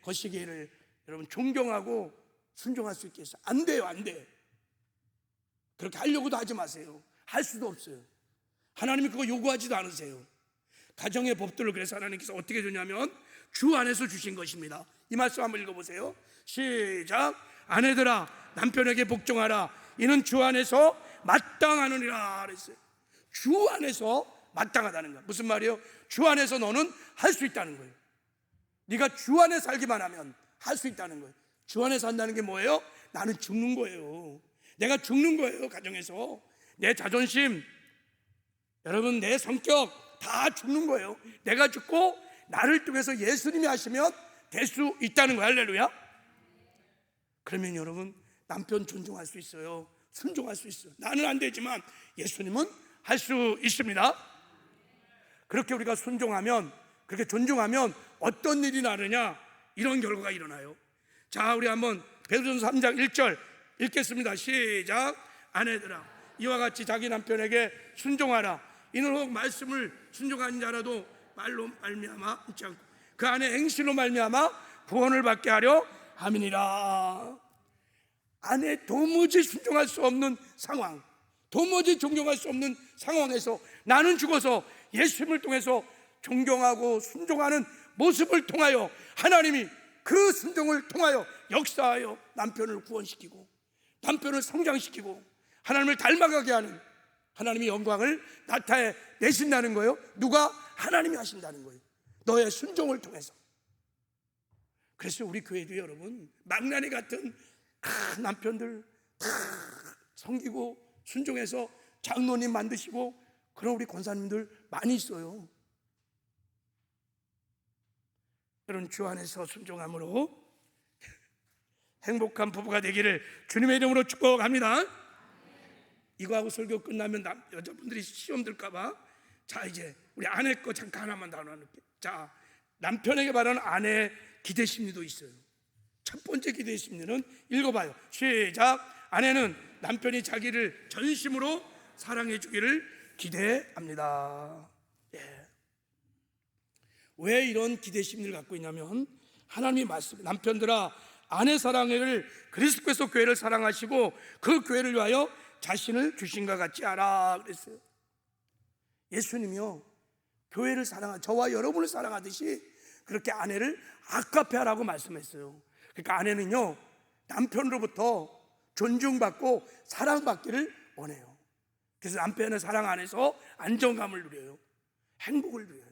거시기를 여러분 존경하고 순종할 수 있겠어요? 안 돼요. 안 돼. 그렇게 하려고도 하지 마세요. 할 수도 없어요. 하나님이 그거 요구하지도 않으세요. 가정의 법들을 그래서 하나님께서 어떻게 주냐면 주 안에서 주신 것입니다. 이 말씀 한번 읽어보세요. 시작. 아내들아 남편에게 복종하라. 이는 주 안에서 마땅하느니라 그랬어요. 주 안에서 마땅하다는 거야. 무슨 말이에요? 주 안에서 너는 할 수 있다는 거예요. 네가 주 안에 살기만 하면 할 수 있다는 거예요. 주 안에 산다는 게 뭐예요? 나는 죽는 거예요. 내가 죽는 거예요. 가정에서 내 자존심, 여러분 내 성격 다 죽는 거예요. 내가 죽고 나를 통해서 예수님이 하시면 될 수 있다는 거예요. 할렐루야. 그러면 여러분 남편 존중할 수 있어요. 순종할 수 있어요. 나는 안 되지만 예수님은 할 수 있습니다. 그렇게 우리가 순종하면, 그렇게 존중하면 어떤 일이 나느냐, 이런 결과가 일어나요. 자, 우리 한번 베드로전서 3장 1절 읽겠습니다. 시작. 아내들아 이와 같이 자기 남편에게 순종하라. 이는 혹 말씀을 순종하는 자라도 말로 말미암아 있지 않고 그 안에 행실로 말미암아 구원을 받게 하려 함이니라. 아내 도무지 순종할 수 없는 상황, 도무지 존경할 수 없는 상황에서 나는 죽어서 예수님을 통해서 존경하고 순종하는 모습을 통하여 하나님이 그 순종을 통하여 역사하여 남편을 구원시키고 남편을 성장시키고 하나님을 닮아가게 하는 하나님의 영광을 나타내신다는 거예요. 누가? 하나님이 하신다는 거예요. 너의 순종을 통해서. 그래서 우리 교회도 여러분 망나니 같은 남편들 다 섬기고 순종해서 장로님 만드시고 그런 우리 권사님들 많이 있어요. 여러분 주 안에서 순종함으로 행복한 부부가 되기를 주님의 이름으로 축복합니다. 이거하고 설교 끝나면 여자분들이 시험 들까봐 자 이제 우리 아내 거 잠깐 하나만 나눠놓을게요. 자, 남편에게 바라는 아내의 기대 심리도 있어요. 첫 번째 기대 심리는 읽어봐요. 시작. 아내는 남편이 자기를 전심으로 사랑해 주기를 기대합니다. 왜 이런 기대 심리를 갖고 있냐면 하나님이 말씀, 남편들아 아내 사랑을 그리스도께서 교회를 사랑하시고 그 교회를 위하여 자신을 주신 것 같지 않아 그랬어요. 예수님이요 교회를 저와 여러분을 사랑하듯이 그렇게 아내를 아가페하라고 말씀했어요. 그러니까 아내는요 남편으로부터 존중받고 사랑받기를 원해요. 그래서 남편의 사랑 안에서 안정감을 누려요. 행복을 누려요.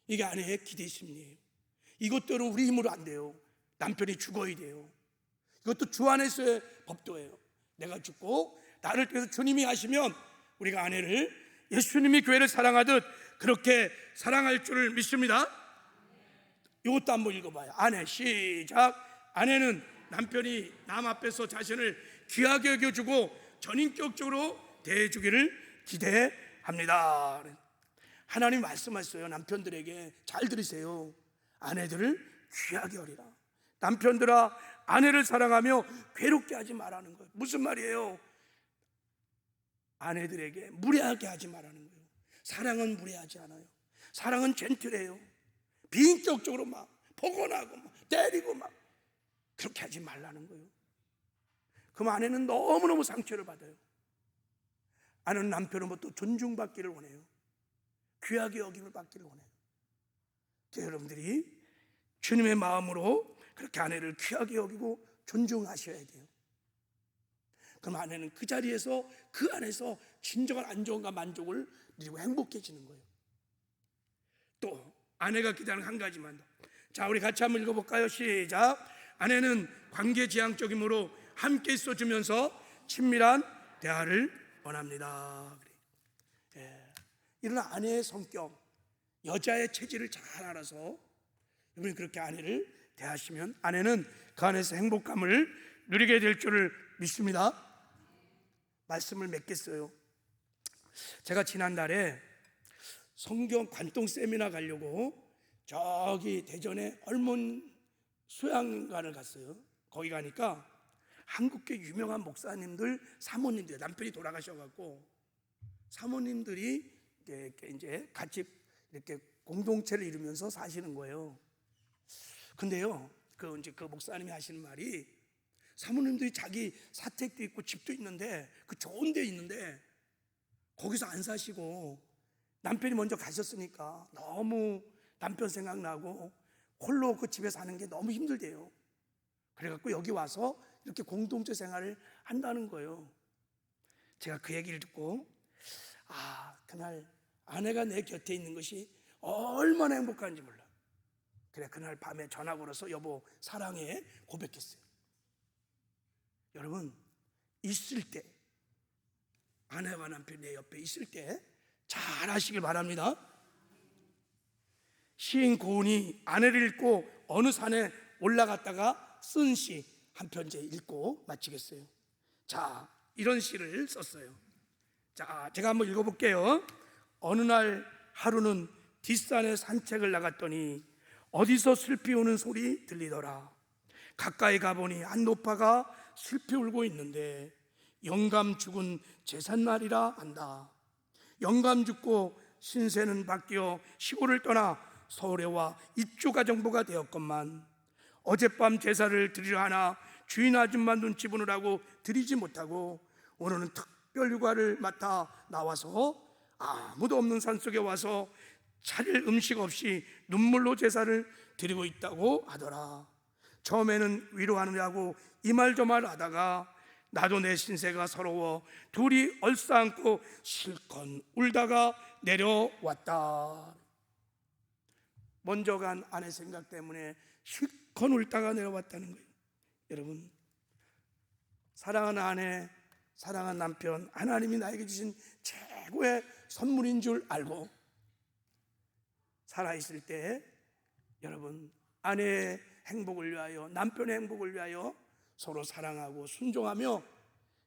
이게 아내의 기대 심리예요. 이것들은 우리 힘으로 안 돼요. 남편이 죽어야 돼요. 이것도 주 안에서의 법도예요. 내가 죽고 나를 통해서 주님이 하시면 우리가 아내를 예수님이 교회를 사랑하듯 그렇게 사랑할 줄을 믿습니다. 이것도 한번 읽어봐요. 아내 시작. 아내는 남편이 남 앞에서 자신을 귀하게 여겨주고 전인격적으로 대해주기를 기대합니다. 하나님 말씀하셨어요. 남편들에게 잘 들으세요. 아내들을 귀하게 여기라. 남편들아 아내를 사랑하며 괴롭게 하지 말라는 거예요. 무슨 말이에요? 아내들에게 무례하게 하지 말라는 거예요. 사랑은 무례하지 않아요. 사랑은 젠틀해요. 비인격적으로 막 폭언하고 막 때리고 막 그렇게 하지 말라는 거예요. 그럼 아내는 너무너무 상처를 받아요. 아내는 남편으로부터 존중받기를 원해요. 귀하게 여김을 받기를 원해요. 여러분들이 주님의 마음으로 그렇게 아내를 귀하게 여기고 존중하셔야 돼요. 그럼 아내는 그 자리에서 그 안에서 진정한 안정과 만족을 누리고 행복해지는 거예요. 또 아내가 기대하는 한 가지만 더. 자, 우리 같이 한번 읽어볼까요? 시작. 아내는 관계지향적이므로 함께 있어주면서 친밀한 대화를 원합니다. 이런 아내의 성격, 여자의 체질을 잘 알아서 여러분이 그렇게 아내를 대하시면 아내는 그 안에서 행복감을 누리게 될 줄을 믿습니다. 말씀을 맺겠어요. 제가 지난달에 성경 관통 세미나 가려고 저기 대전에 얼몬 수양관을 갔어요. 거기 가니까 한국계 유명한 목사님들, 사모님들, 남편이 돌아가셔갖고 사모님들이 이제 같이 이렇게 공동체를 이루면서 사시는 거예요. 근데요, 그 목사님이 하시는 말이, 사모님들이 자기 사택도 있고 집도 있는데, 그 좋은 데 있는데 거기서 안 사시고 남편이 먼저 가셨으니까 너무 남편 생각나고 홀로 그 집에 사는 게 너무 힘들대요. 그래갖고 여기 와서 이렇게 공동체 생활을 한다는 거예요. 제가 그 얘기를 듣고, 그날 아내가 내 곁에 있는 것이 얼마나 행복한지 몰라. 그래, 그날 밤에 전화 걸어서 여보 사랑해 고백했어요. 여러분, 있을 때, 아내와 남편이 내 옆에 있을 때 잘 하시길 바랍니다. 시인 고은이 아내를 읽고 어느 산에 올라갔다가 쓴 시 한 편째 읽고 마치겠어요. 자, 이런 시를 썼어요. 자, 제가 한번 읽어볼게요. 어느 날 하루는 뒷산에 산책을 나갔더니 어디서 슬피 우는 소리 들리더라. 가까이 가보니 한 노파가 슬피 울고 있는데 영감 죽은 제삿날이라 한다. 영감 죽고 신세는 바뀌어 시골을 떠나 서울에 와 입주가정부가 되었건만 어젯밤 제사를 드리려 하나 주인 아줌마 눈치 보느라고 드리지 못하고 오늘은 특별 휴가를 맡아 나와서 아무도 없는 산속에 와서 차릴 음식 없이 눈물로 제사를 드리고 있다고 하더라. 처음에는 위로하느냐고 이 말 저 말 하다가 나도 내 신세가 서러워 둘이 얼싸안고 실컷 울다가 내려왔다. 먼저 간 아내 생각 때문에 실컷 울다가 내려왔다는 거예요. 여러분, 사랑하는 아내, 사랑하는 남편, 하나님이 나에게 주신 최고의 선물인 줄 알고 살아있을 때 여러분, 아내의 행복을 위하여, 남편의 행복을 위하여 서로 사랑하고 순종하며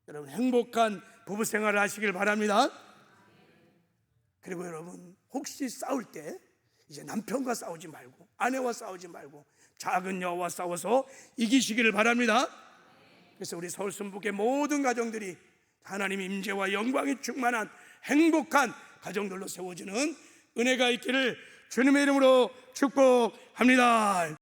여러분 행복한 부부 생활을 하시길 바랍니다. 그리고 여러분, 혹시 싸울 때 이제 남편과 싸우지 말고 아내와 싸우지 말고 작은 여와 싸워서 이기시기를 바랍니다. 그래서 우리 서울 순복의 모든 가정들이 하나님 임재와 영광이 충만한 행복한 가정들로 세워지는 은혜가 있기를 주님의 이름으로 축복합니다.